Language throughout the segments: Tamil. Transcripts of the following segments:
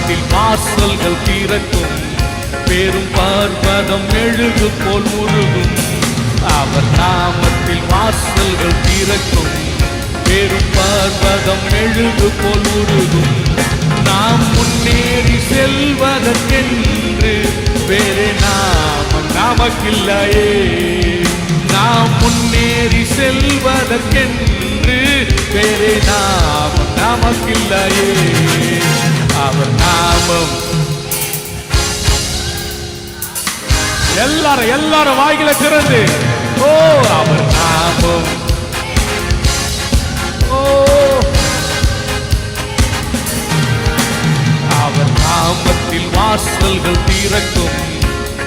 நாமத்தில் வாசல்கள் திறக்கும், பெரும் பர்வதம் மெழுகு போல் உருகும். அவர் நாமத்தில் வாசல்கள் திறக்கும், பெரும் பர்வதம் மெழுகு போல் உருகும். நாம் முன்னேறி செல்வதற்கென்று வேறு நாமம் நமக்கில்லையே. நாம் முன்னேறி செல்வதற்கென்று வேறு நாமம் நமக்கில்லையே. அவர் நாமம் எல்லாரும் வாய்களை திறந்து ஓ அவர் நாமம், ஓ அவர் நாமத்தில் வாசல்கள் திறக்கும்,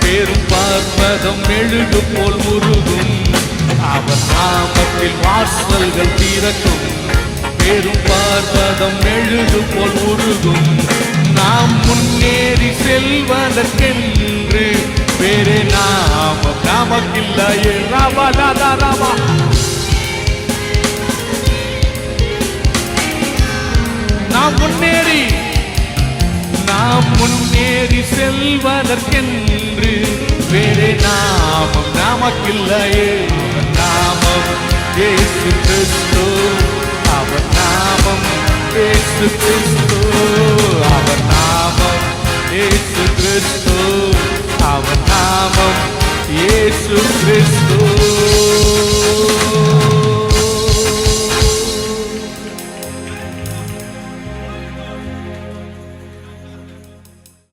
பெரும் பர்வதம் மெழுகு போல் உருகும். அவர் நாமத்தில் வாசல்கள் திறக்கும், பெரும் பர்வதம் மெழுகு போல் உருகும். நாம் முன்னேறி செல்வதற்கென்று வேறு நாமம் நமக்கில்லையே. ரபா நாம் முன்னேறி செல்வதற்கென்று வேறு நாமம் நமக்கில்லையே. நாமம் இயேசு கிறிஸ்து, அவர் நாமம் இயேசு கிறிஸ்து, அவர் நாமம் இயேசு கிறிஸ்து, அவர் நாமம் இயேசு கிறிஸ்து.